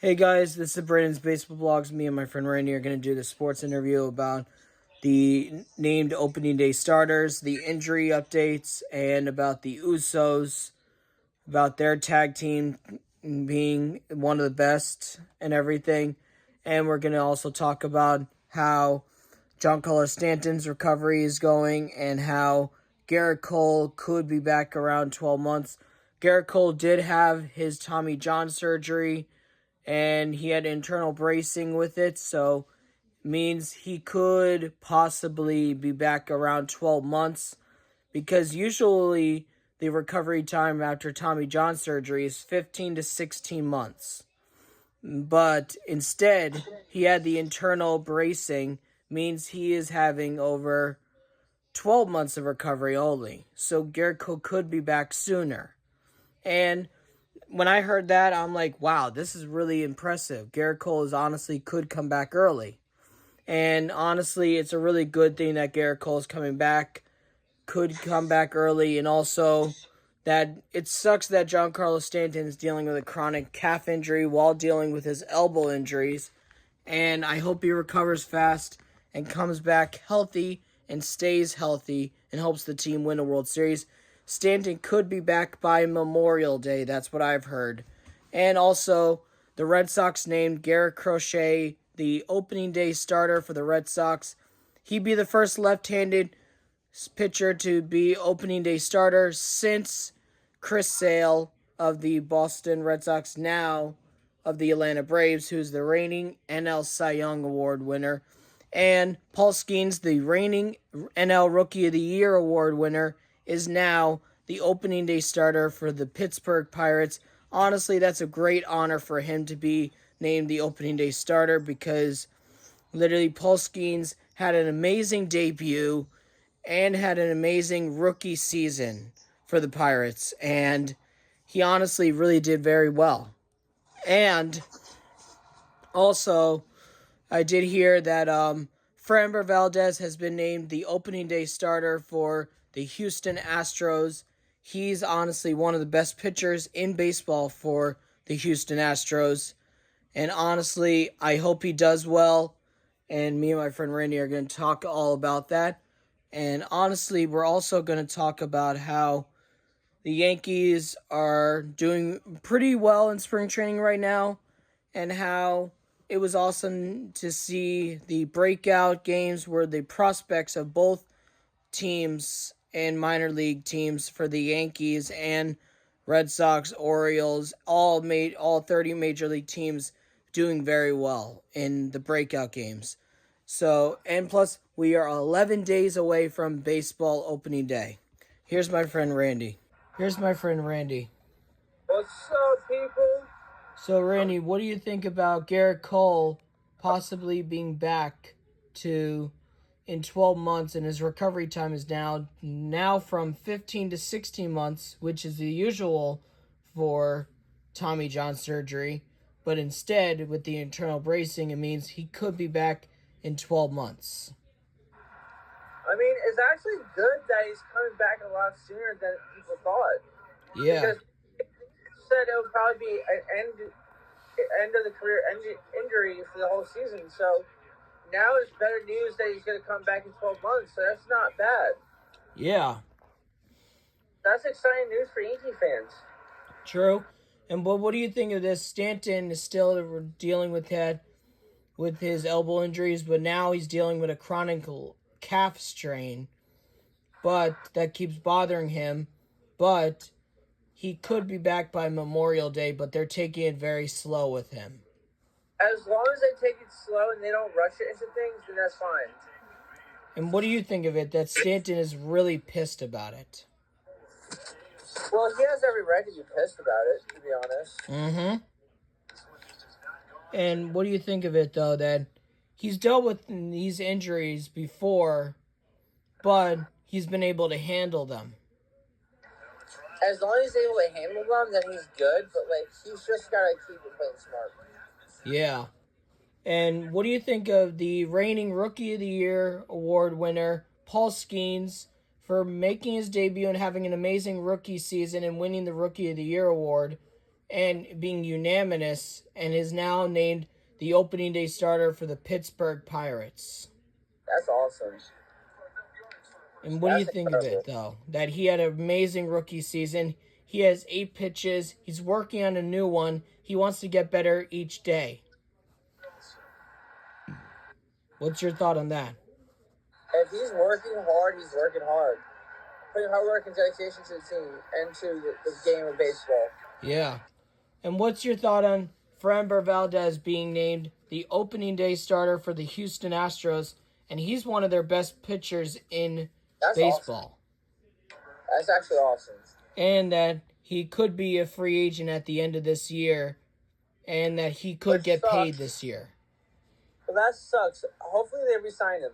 Hey guys, this is Brandon's Baseball Blogs. Me and my friend Randy are going to do the sports interview about the named opening day starters, the injury updates, and about the USOs, about their tag team being one of the best and everything. And we're going to also talk about how Giancarlo Stanton's recovery is going and how Gerrit Cole could be back around 12 months. Gerrit Cole did have his Tommy John surgery and he had internal bracing with it, so means he could possibly be back around 12 months because usually the recovery time after Tommy John surgery is 15 to 16 months. But instead, he had the internal bracing, means he is having over 12 months of recovery only. So Gerrit Cole could be back sooner. And when I heard that, I'm like, wow, this is really impressive. Gerrit Cole is honestly could come back early. And honestly, it's a really good thing that Gerrit Cole is coming back, could come back early, and also that it sucks that Giancarlo Stanton is dealing with a chronic calf injury while dealing with his elbow injuries. And I hope he recovers fast and comes back healthy and stays healthy and helps the team win a World Series. Stanton could be back by Memorial Day. That's what I've heard. And also, the Red Sox named Garrett Crochet the opening day starter for the Red Sox. He'd be the first left-handed pitcher to be opening day starter since Chris Sale of the Boston Red Sox, now of the Atlanta Braves, who's the reigning NL Cy Young Award winner. And Paul Skeens, the reigning NL Rookie of the Year Award winner, is now the opening day starter for the Pittsburgh Pirates. Honestly, that's a great honor for him to be named the opening day starter because literally Paul Skeens had an amazing debut and had an amazing rookie season for the Pirates, and he honestly really did very well. And also, I did hear that Framber Valdez has been named the opening day starter for the Houston Astros. He's honestly one of the best pitchers in baseball for the Houston Astros. And honestly, I hope he does well. And me and my friend Randy are going to talk all about that. And honestly, we're also going to talk about how the Yankees are doing pretty well in spring training right now. And how it was awesome to see the breakout games where the prospects of both teams and minor league teams for the Yankees and Red Sox, Orioles, all 30 major league teams doing very well in the breakout games. So, and plus, we are 11 days away from baseball opening day. Here's my friend Randy. What's up, people? So, Randy, what do you think about Gerrit Cole possibly being back in 12 months, and his recovery time is now from 15 to 16 months, which is the usual for Tommy John surgery, but instead, with the internal bracing, it means he could be back in 12 months. I mean, it's actually good that he's coming back a lot sooner than people thought. Yeah. Because it said it would probably be an end of the career injury for the whole season. So now it's better news that he's going to come back in 12 months. So that's not bad. Yeah. That's exciting news for Yankee fans. True. And what do you think of this? Stanton is still dealing with his elbow injuries, but now he's dealing with a chronic calf strain, but that keeps bothering him. But he could be back by Memorial Day, but they're taking it very slow with him. As long as they take it slow and they don't rush it into things, then that's fine. And what do you think of it that Stanton is really pissed about it? Well, he has every right to be pissed about it, to be honest. Mm-hmm. And what do you think of it, though, that he's dealt with these injuries before, but he's been able to handle them? As long as he's able to handle them, then he's good, but, he's just got to keep it playing smart. Yeah. And what do you think of the reigning Rookie of the Year award winner, Paul Skeens, for making his debut and having an amazing rookie season and winning the Rookie of the Year award? and being unanimous, and is now named the opening day starter for the Pittsburgh Pirates. That's awesome. And what do you That's think of incredible. it, though? That he had an amazing rookie season. He has 8 pitches. He's working on a new one. He wants to get better each day. What's your thought on that? If he's working hard, he's working hard. Putting hard work and dedication to the team and to the game of baseball. Yeah. And what's your thought on Framber Valdez being named the opening day starter for the Houston Astros? And he's one of their best pitchers in baseball. Awesome. That's actually awesome. And that he could be a free agent at the end of this year, and that he could get paid this year. But that sucks. Hopefully they re-sign him.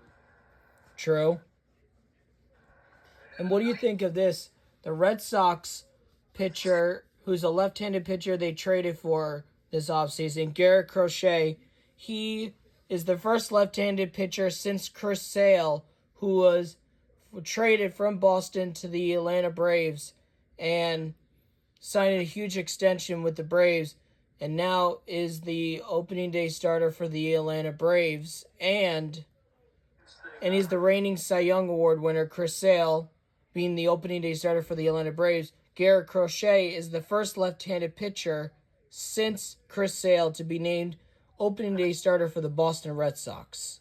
True. And what do you think of this? The Red Sox pitcher, who's a left-handed pitcher they traded for this offseason, Gerrit Crochet, he is the first left-handed pitcher since Chris Sale, who was traded from Boston to the Atlanta Braves and signed a huge extension with the Braves, and now is the opening day starter for the Atlanta Braves, and he's the reigning Cy Young Award winner. Chris Sale being the opening day starter for the Atlanta Braves. Gerrit Crochet is the first left-handed pitcher since Chris Sale to be named opening day starter for the Boston Red Sox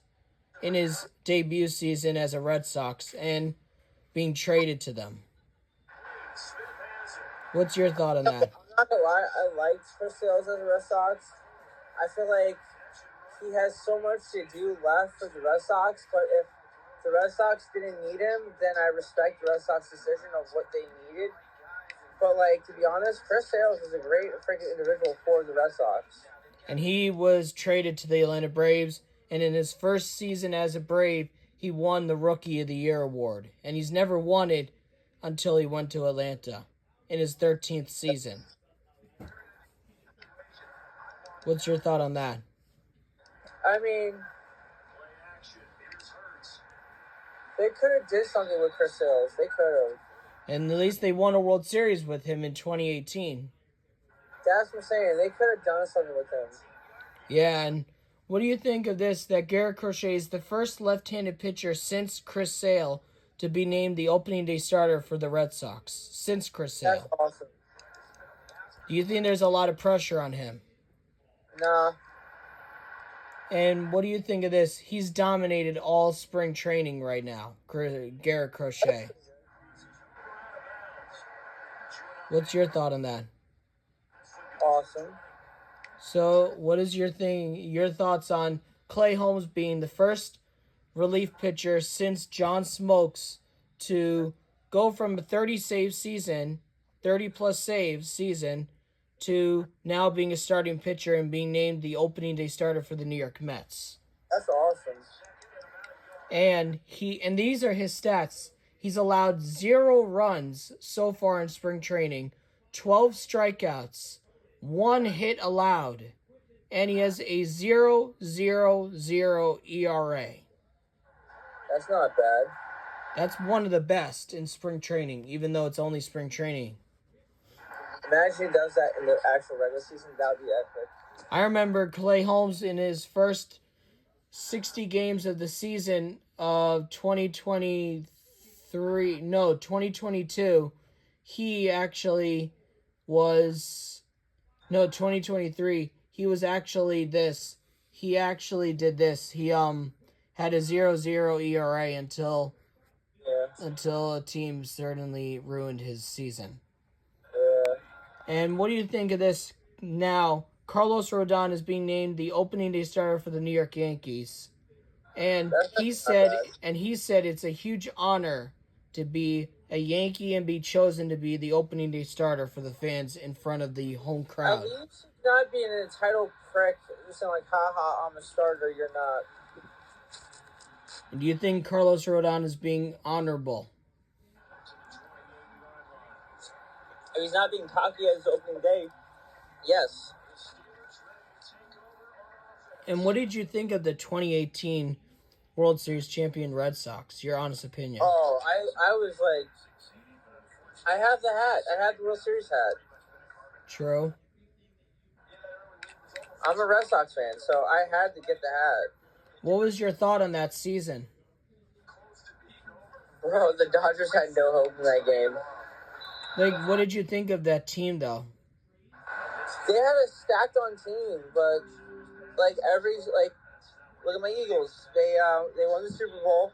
in his debut season as a Red Sox and being traded to them. What's your thought on that? I'm not gonna lie, I liked Chris Sale as a Red Sox. I feel like he has so much to do left for the Red Sox, but if the Red Sox didn't need him, then I respect the Red Sox decision of what they needed. But, like, to be honest, Chris Sale is a great freaking individual for the Red Sox. And he was traded to the Atlanta Braves, and in his first season as a Brave, he won the Rookie of the Year award. And he's never won it until he went to Atlanta in his 13th season. What's your thought on that? I mean, they could have did something with Chris Sale. They could have. And at least they won a World Series with him in 2018. That's what I'm saying. They could have done something with him. Yeah, and what do you think of this, that Gerrit Crochet is the first left-handed pitcher since Chris Sale to be named the opening day starter for the Red Sox? Since Chris Sale. That's awesome. Do you think there's a lot of pressure on him? Nah. And what do you think of this? He's dominated all spring training right now, Gerrit Crochet. What's your thought on that? Awesome. So, what is your thoughts on Clay Holmes being the first relief pitcher since John Smokes to go from a 30-plus saves season, to now being a starting pitcher and being named the opening day starter for the New York Mets? That's awesome. And these are his stats. He's allowed 0 runs so far in spring training, 12 strikeouts, 1 hit allowed, and he has a 0.000 ERA. That's not bad. That's one of the best in spring training, even though it's only spring training. Imagine he does that in the actual regular season. That would be epic. I remember Clay Holmes in his first 60 games of the season of 2022, he actually was... No, 2023, he was actually this. He actually did this. He had a 0.0 ERA until a team certainly ruined his season. Yeah. And what do you think of this now? Carlos Rodon is being named the opening day starter for the New York Yankees. And he said it's a huge honor to be a Yankee and be chosen to be the opening day starter for the fans in front of the home crowd. At least not being an entitled prick, just saying like, haha, I'm a starter, you're not. Do you think Carlos Rodon is being honorable? If he's not being cocky as opening day, yes. And what did you think of the 2018 World Series champion Red Sox? Your honest opinion. Oh, I was like, I have the hat. I have the World Series hat. True. I'm a Red Sox fan, so I had to get the hat. What was your thought on that season? Bro, the Dodgers had no hope in that game. Like, what did you think of that team, though? They had a stacked on team, but look at my Eagles. They won the Super Bowl,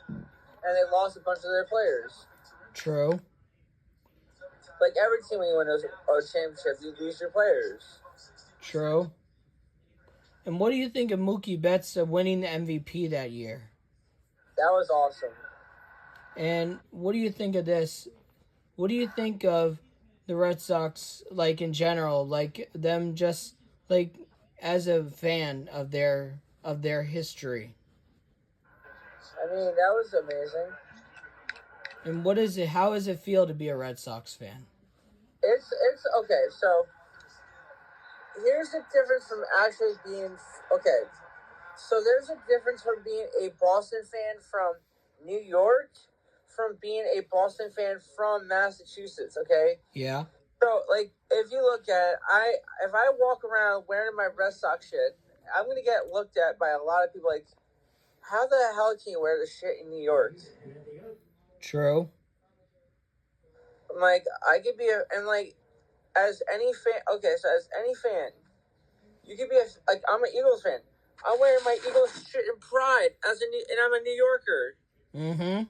and they lost a bunch of their players. True. Like every team when you win a championship, you lose your players. True. And what do you think of Mookie Betts winning the MVP that year? That was awesome. And what do you think of this? What do you think of the Red Sox, like, in general? Like, them just, like, as a fan of their history? I mean, that was amazing. And what is it? How does it feel to be a Red Sox fan? It's okay. So here's the difference from actually being okay. So there's a difference from being a Boston fan from New York, from being a Boston fan from Massachusetts. Okay. Yeah. So like, if you look at it, if I walk around wearing my Red Sox shit, I'm gonna get looked at by a lot of people like, how the hell can you wear this shit in New York? True. I'm like, I could be as any fan. Okay, so as any fan, you could be I'm an Eagles fan. I'm wearing my Eagles shit in pride and I'm a New Yorker. Mm-hmm.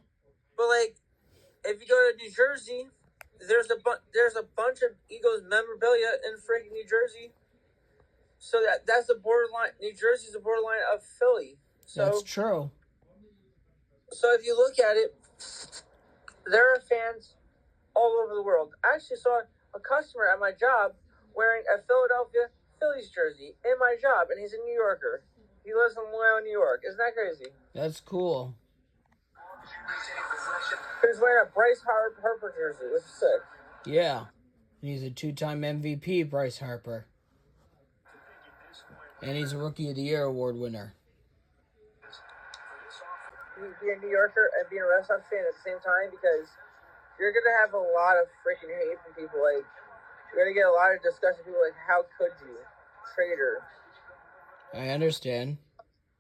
But like, if you go to New Jersey, there's a bunch of Eagles memorabilia in freaking New Jersey. So that's the borderline. New Jersey's the borderline of Philly. So That's true. So if you look at it, there are fans all over the world. I actually saw a customer at my job wearing a Philadelphia Phillies jersey in my job, and he's a New Yorker. He lives in Long Island, New York. Isn't that crazy? That's cool. He was wearing a Bryce Harper jersey. It was sick. Yeah. He's a 2-time MVP, Bryce Harper. And he's a Rookie of the Year award winner. Be a New Yorker and be a Red Sox fan at the same time, because you're going to have a lot of freaking hate from people. Like, you're going to get a lot of discussion. People like, how could you? Traitor. I understand.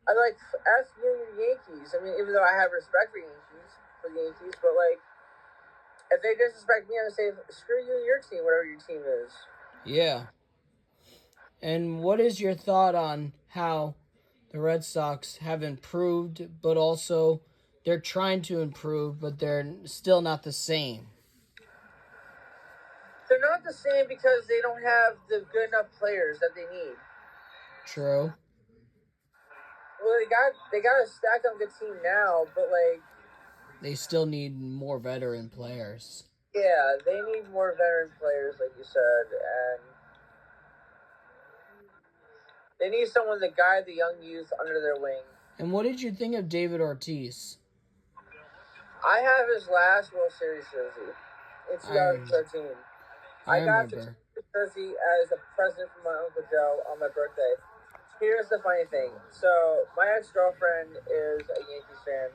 I like, ask you Yankees. I mean, even though I have respect for the Yankees, but like, if they disrespect me, I'm going to say, screw you and your team, whatever your team is. Yeah. And what is your thought on how the Red Sox have improved, but also they're trying to improve, but they're still not the same? They're not the same because they don't have the good enough players that they need. True. Well, they got a stacked up good team now, but like, they still need more veteran players. Yeah, they need more veteran players, like you said, and they need someone to guide the young youth under their wing. And what did you think of David Ortiz? I have his last World Series jersey in 2013. I got the jersey as a present from my Uncle Joe on my birthday. Here's the funny thing. So, my ex-girlfriend is a Yankees fan.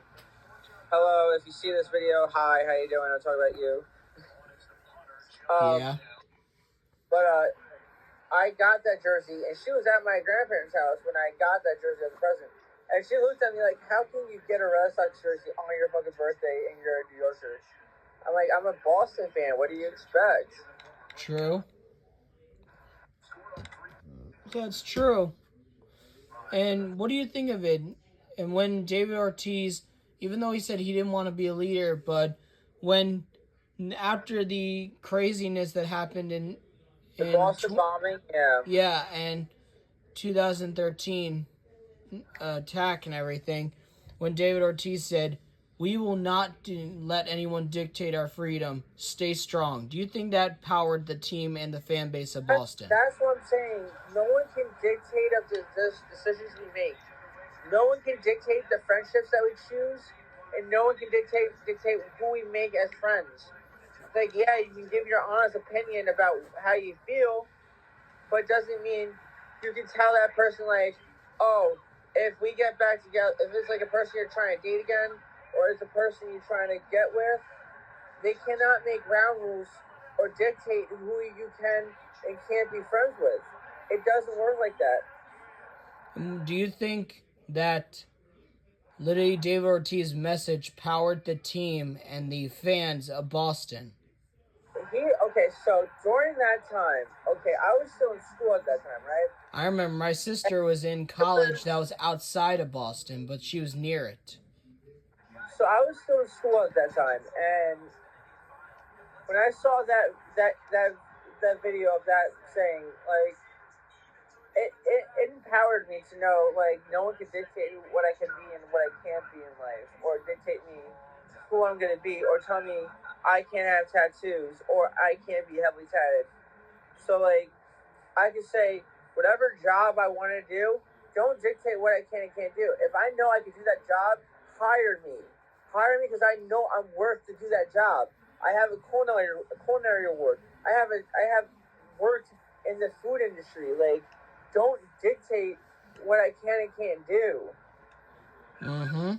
Hello, if you see this video, hi, how you doing? I'll talk about you. Yeah. But I got that jersey, and she was at my grandparents' house when I got that jersey as a present. And she looked at me like, how can you get a Red Sox jersey on your fucking birthday and you're a New Yorker? I'm like, I'm a Boston fan. What do you expect? True. That's true. And what do you think of it? And when David Ortiz, even though he said he didn't want to be a leader, but when after the craziness that happened in the Boston bombing, yeah, and 2013 attack and everything, when David Ortiz said, "We will not let anyone dictate our freedom. Stay strong." Do you think that powered the team and the fan base of Boston? That's what I'm saying. No one can dictate of the decisions we make. No one can dictate the friendships that we choose, and no one can dictate who we make as friends. Like, yeah, you can give your honest opinion about how you feel, but it doesn't mean you can tell that person, like, oh, if we get back together, if it's like a person you're trying to date again, or it's a person you're trying to get with, they cannot make ground rules or dictate who you can and can't be friends with. it doesn't work like that. Do you think that literally David Ortiz's message powered the team and the fans of Boston? Okay, so during that time, okay, I was still in school at that time, right? I remember my sister was in college that was outside of Boston, but she was near it. So I was still in school at that time, and when I saw that video of that saying, like, it empowered me to know, like, no one can dictate what I can be and what I can't be in life, or dictate me who I'm gonna be, or tell me I can't have tattoos, or I can't be heavily tatted. So, like, I can say whatever job I want to do, don't dictate what I can and can't do. If I know I can do that job, hire me. Hire me because I know I'm worth to do that job. I have a culinary award. I have worked in the food industry. Like, don't dictate what I can and can't do. Mm-hmm.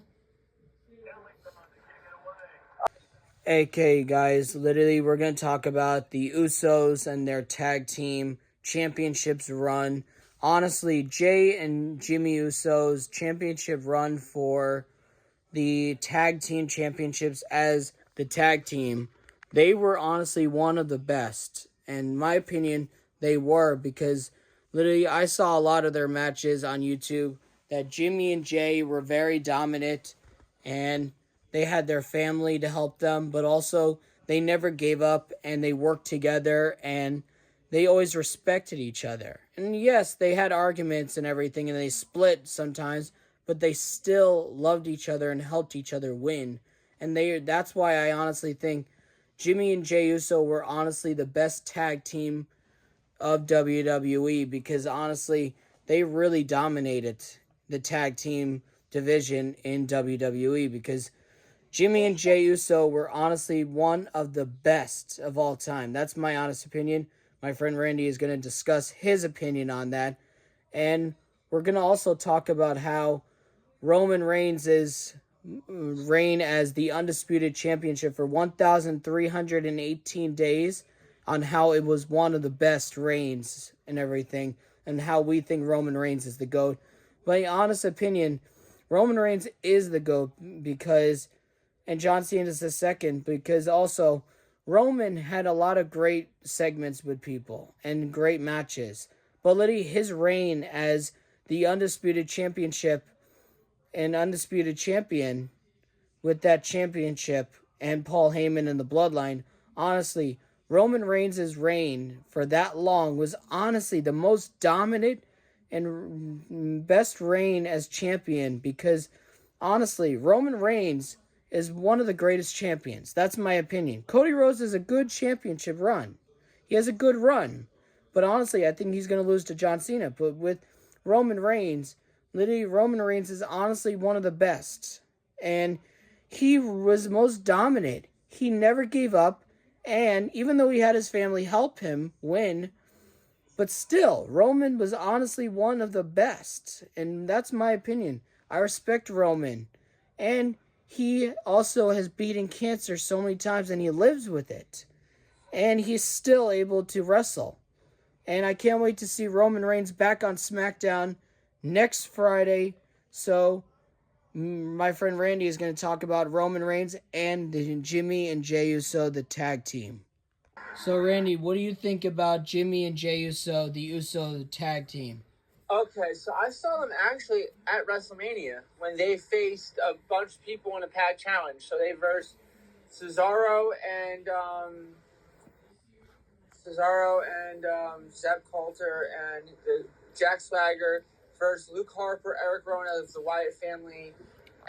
Okay, guys, literally we're going to talk about the USOs and their tag team championships run. Honestly, Jay and Jimmy Uso's championship run for the tag team championships as the tag team, they were honestly one of the best. In my opinion, they were, because literally I saw a lot of their matches on YouTube that Jimmy and Jay were very dominant, and they had their family to help them, but also they never gave up and they worked together and they always respected each other. And yes, they had arguments and everything and they split sometimes, but they still loved each other and helped each other win. And that's why I honestly think Jimmy and Jay Uso were honestly the best tag team of WWE, because honestly, they really dominated the tag team division in WWE, because Jimmy and Jay Uso were honestly one of the best of all time. That's my honest opinion. My friend Randy is going to discuss his opinion on that. And we're going to also talk about how Roman Reigns' reign as the undisputed championship for 1,318 days, on how it was one of the best reigns and everything, and how we think Roman Reigns is the GOAT. My honest opinion, Roman Reigns is the GOAT because, and John Cena is the second, because also Roman had a lot of great segments with people and great matches. But literally his reign as the undisputed championship and undisputed champion with that championship and Paul Heyman and the Bloodline, honestly, Roman Reigns' reign for that long was honestly the most dominant and best reign as champion, because honestly, Roman Reigns is one of the greatest champions. That's my opinion. Cody Rhodes is a good championship run. He has a good run. But honestly, I think he's going to lose to John Cena. But with Roman Reigns, literally Roman Reigns is honestly one of the best. And he was most dominant. He never gave up. And even though he had his family help him win, but still, Roman was honestly one of the best. And that's my opinion. I respect Roman. And he also has beaten cancer so many times and he lives with it. And he's still able to wrestle. And I can't wait to see Roman Reigns back on SmackDown next Friday. So my friend Randy is going to talk about Roman Reigns and the Jimmy and Jey Uso, the tag team. So Randy, what do you think about Jimmy and Jey Uso, the Uso tag team? Okay, so I saw them actually at WrestleMania when they faced a bunch of people in a pack challenge. So they versed Cesaro and Zeb Coulter and Jack Swagger versus Luke Harper, Eric Rowan of the Wyatt family,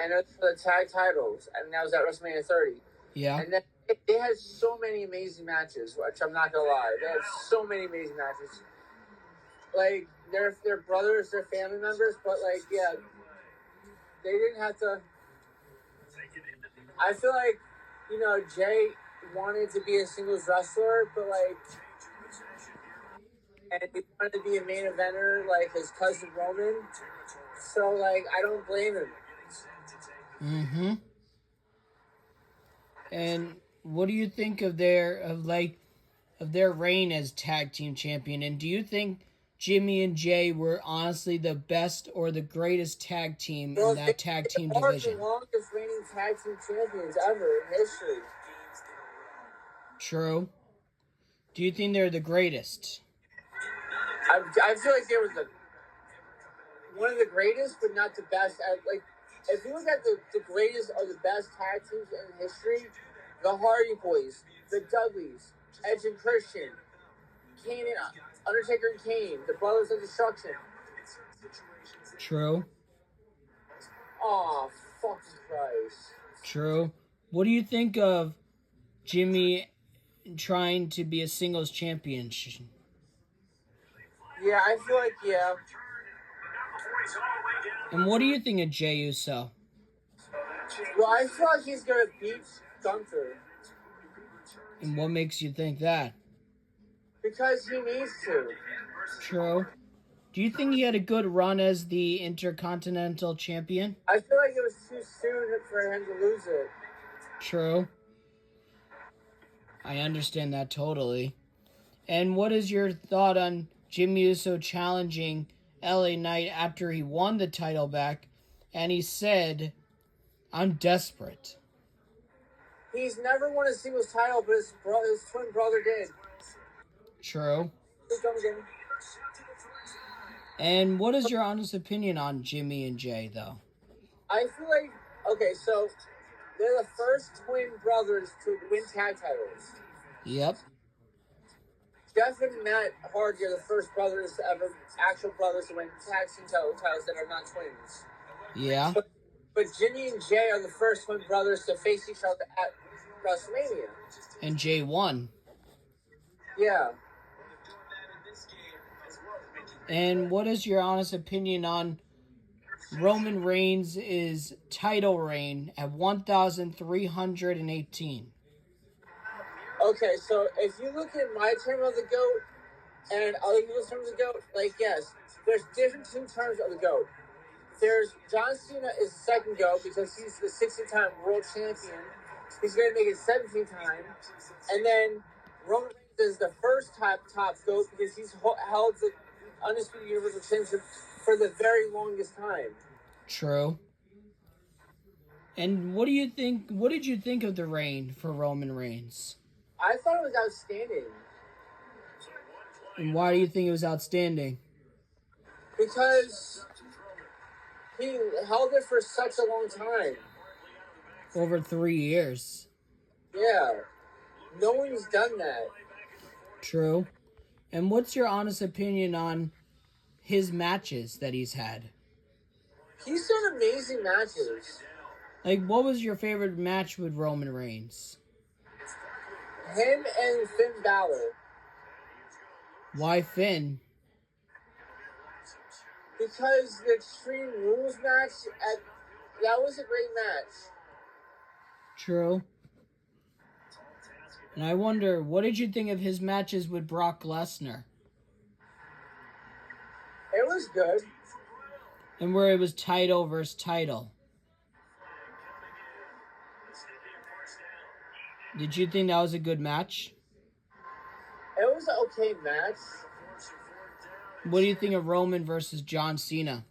and it was for the tag titles. And that was at WrestleMania 30. Yeah. And then they had so many amazing matches, which I'm not gonna lie. They had so many amazing matches. Like, they're brothers, they're family members, but, like, yeah, they didn't have to. I feel like, Jay wanted to be a singles wrestler, but, like, and he wanted to be a main eventer, like his cousin Roman. So, like, I don't blame him. Mm-hmm. And what do you think of their reign as tag team champion? And do you think Jimmy and Jay were honestly the best or the greatest tag team Well, in that tag team they are the division. longest reigning tag team champions ever in history. True. Do you think they're the greatest? I feel like they were one of the greatest, but not the best. Like, if you look at the greatest or the best tag teams in history, the Hardy Boys, the Dudleys, Edge and Christian, Kane and Undertaker and Kane, the Brothers of Destruction. True. Oh, fucking Christ. True. What do you think of Jimmy trying to be a singles champion? Yeah, I feel like, yeah. And what do you think of Jey Uso? Well, I feel like he's going to beat Gunther. And what makes you think that? Because he needs to. True. Do you think he had a good run as the Intercontinental Champion? I feel like it was too soon for him to lose it. True. I understand that totally. And what is your thought on Jimmy Uso challenging LA Knight after he won the title back? And he said, I'm desperate. He's never won a singles title, but his twin brother did. True. Come again. And what is your honest opinion on Jimmy and Jay, though? I feel like, okay, so they're the first twin brothers to win tag titles. Yep. Jeff and Matt Hardy are the first brothers ever, actual brothers to win tag team titles that are not twins. Yeah. But Jimmy and Jay are the first twin brothers to face each other at WrestleMania. And Jay won. Yeah. And what is your honest opinion on Roman Reigns' title reign at 1,318? Okay, so if you look at my term of the GOAT and other people's terms of the GOAT, like, yes, there's different two terms of the GOAT. There's John Cena is the second GOAT because he's the 16-time world champion. He's going to make it 17 times. And then Roman Reigns is the first top GOAT because he's held the Undisputed Universal Championship for the very longest time. True. And what do you think? What did you think of the reign for Roman Reigns? I thought it was outstanding. And why do you think it was outstanding? Because he held it for such a long time. Over 3 years. Yeah. No one's done that. True. And what's your honest opinion on his matches that he's had? He's done amazing matches. Like, what was your favorite match with Roman Reigns? Him and Finn Balor. Why Finn? Because the Extreme Rules match, that was a great match. True. And I wonder, what did you think of his matches with Brock Lesnar? It was good. And where it was title versus title. Did you think that was a good match? It was an okay match. What do you think of Roman versus John Cena?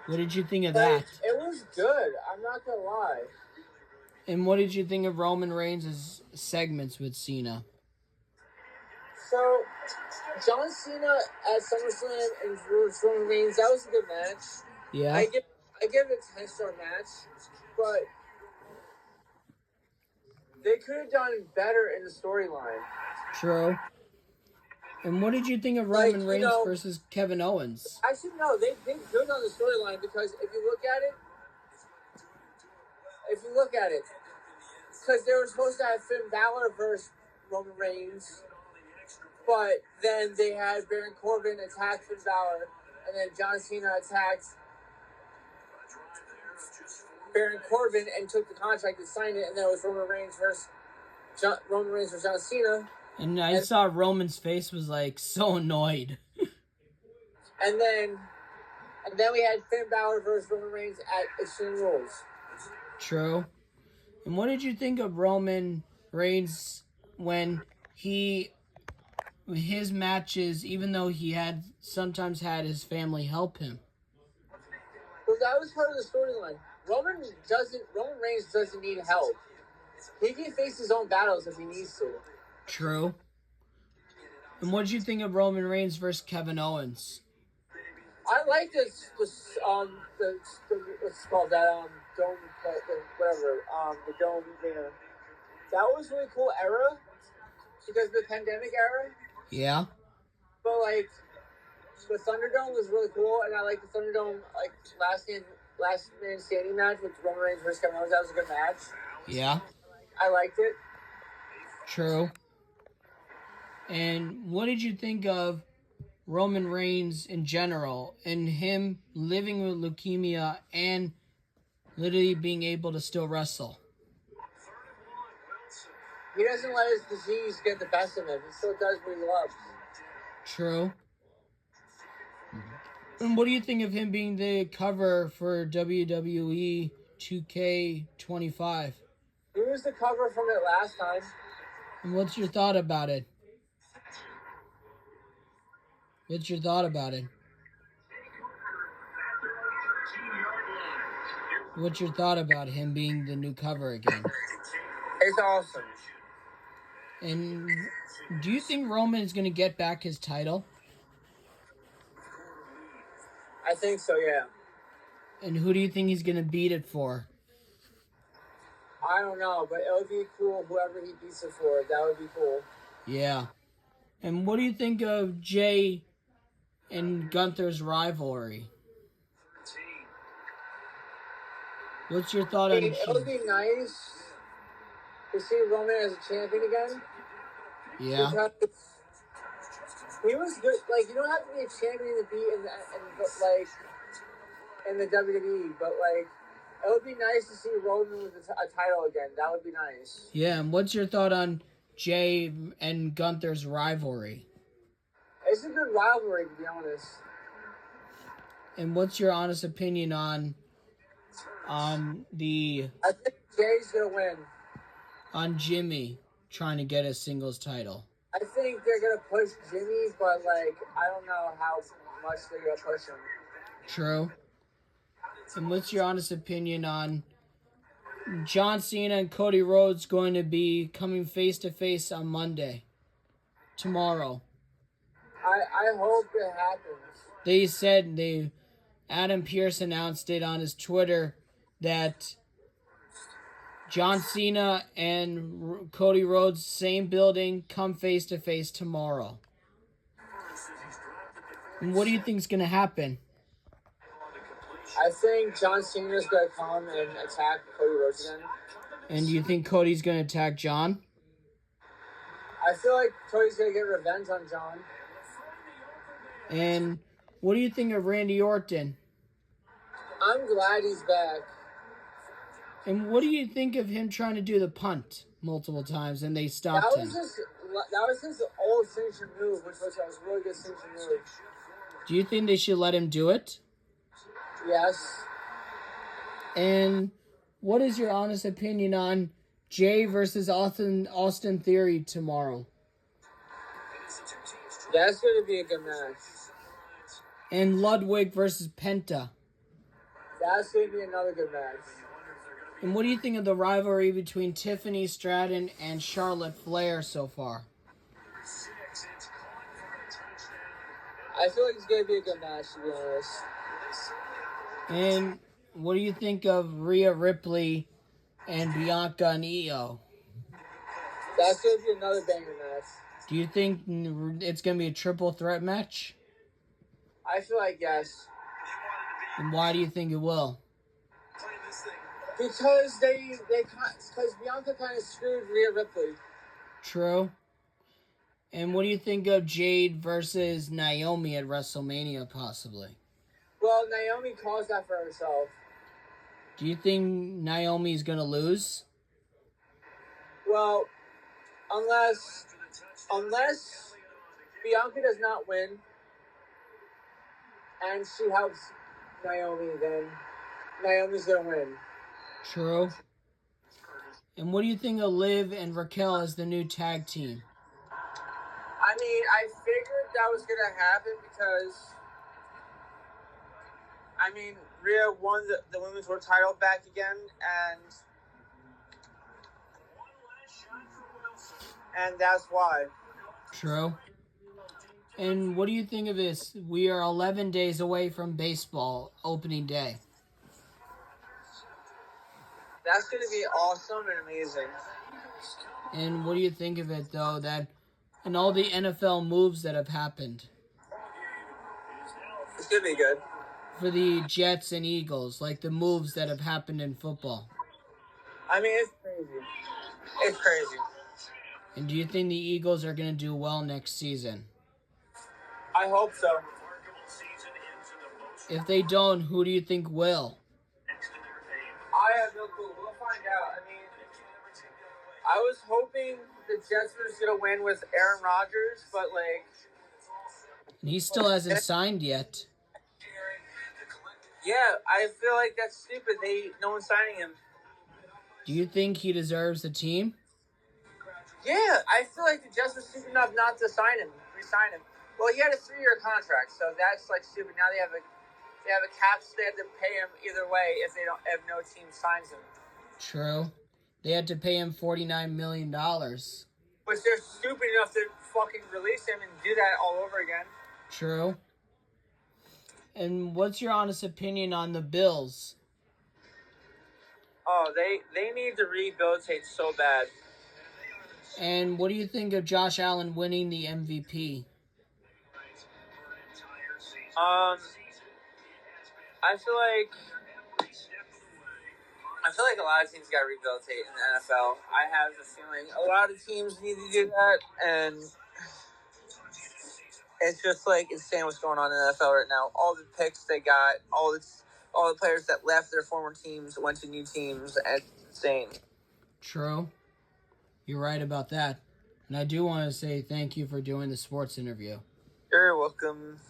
What did you think of that? It was good. I'm not going to lie. And what did you think of Roman Reigns' segments with Cena? So, John Cena at SummerSlam and Roman Reigns, that was a good match. Yeah. I give it a 10-star match, but they could have done better in the storyline. True. And what did you think of Roman Reigns versus Kevin Owens? Actually, no, they did good on the storyline because if you look at it, because they were supposed to have Finn Balor versus Roman Reigns, but then they had Baron Corbin attack Finn Balor, and then John Cena attacked Baron Corbin and took the contract and signed it, and then it was Roman Reigns versus John Cena. And I saw Roman's face was like so annoyed. And then we had Finn Balor versus Roman Reigns at Extreme Rules. True. And what did you think of Roman Reigns when he his matches, even though he had sometimes had his family help him. Well, that was part of the storyline. Roman Reigns doesn't need help. He can face his own battles if he needs to. True. And what did you think of Roman Reigns versus Kevin Owens? I like this what's called that dome, whatever, the dome arena. That was really cool era because of the pandemic era. Yeah. But like the Thunderdome was really cool, and I like the Thunderdome last man standing match with Roman Reigns versus Kevin Owens. That was a good match. Yeah. I liked it. True. And what did you think of Roman Reigns in general and him living with leukemia and literally being able to still wrestle? He doesn't let his disease get the best of him. He still does what he loves. True. And what do you think of him being the cover for WWE 2K25? He was the cover from it last time. And what's your thought about it? What's your thought about it? What's your thought about him being the new cover again? It's awesome. And do you think Roman is going to get back his title? I think so, yeah. And who do you think he's going to beat it for? I don't know, but it would be cool whoever he beats it for. That would be cool. Yeah. And what do you think of Jay and Gunther's rivalry? What's your thought on It would be nice to see Roman as a champion again. Yeah. Because he was good. Like, you don't have to be a champion to be in the WWE, but like, it would be nice to see Roman with a title again. That would be nice. Yeah, and what's your thought on Jay and Gunther's rivalry? It's a good rivalry, to be honest. And what's your honest opinion on the... I think Jay's going to win. On Jimmy trying to get a singles title? I think they're going to push Jimmy, but like, I don't know how much they're going to push him. True. And what's your honest opinion on John Cena and Cody Rhodes going to be coming face-to-face on Monday? Tomorrow. I hope it happens. They said Adam Pearce announced it on his Twitter that John Cena and Cody Rhodes, same building, come face-to-face tomorrow. And what do you think is going to happen? I think John Cena's going to come and attack Cody Rhodes again. And do you think Cody's going to attack John? I feel like Cody's going to get revenge on John. And what do you think of Randy Orton? I'm glad he's back. And what do you think of him trying to do the punt multiple times and they stopped him? That was his old signature move, which was a really good signature move. Do you think they should let him do it? Yes. And what is your honest opinion on Jay versus Austin Theory tomorrow? That's going to be a good match. And Ludwig versus Penta. That's going to be another good match. And what do you think of the rivalry between Tiffany Stratton and Charlotte Flair so far? I feel like it's going to be a good match, to be honest. And what do you think of Rhea Ripley and Bianca and Io? That's going to be another banger match. Do you think it's going to be a triple threat match? I feel like yes. And why do you think it will? Because because Bianca kind of screwed Rhea Ripley. True. And what do you think of Jade versus Naomi at WrestleMania, possibly? Well, Naomi caused that for herself. Do you think Naomi's going to lose? Well, unless Bianca does not win and she helps Naomi, then Naomi's going to win. True. And what do you think of Liv and Raquel as the new tag team? I mean, I figured that was going to happen because, I mean, Rhea won the Women's World title back again, and that's why. True. And what do you think of this? We are 11 days away from baseball opening day. That's going to be awesome and amazing. And what do you think of it, though, and all the NFL moves that have happened? It's going to be good. For the Jets and Eagles, like the moves that have happened in football. I mean, it's crazy. It's crazy. And do you think the Eagles are going to do well next season? I hope so. If they don't, who do you think will? I have no clue. We'll find out. I mean, I was hoping the Jets were just going to win with Aaron Rodgers, but, like... And he still hasn't signed yet. Yeah, I feel like that's stupid. No one's signing him. Do you think he deserves the team? Yeah, I feel like the Jets were stupid enough not to re-sign him. Well, he had a 3-year contract, so that's like stupid. Now they have a cap, so they have to pay him either way if no team signs him. True. They had to pay him $49 million. Which they're stupid enough to fucking release him and do that all over again. True. And what's your honest opinion on the Bills? Oh, they need to rehabilitate so bad. And what do you think of Josh Allen winning the MVP? I feel like a lot of teams got to rehabilitate in the NFL. I have a feeling a lot of teams need to do that, and it's just like insane what's going on in the NFL right now. All the picks they got, all the players that left their former teams went to new teams, and it's insane. True. You're right about that. And I do want to say thank you for doing the sports interview. You're welcome.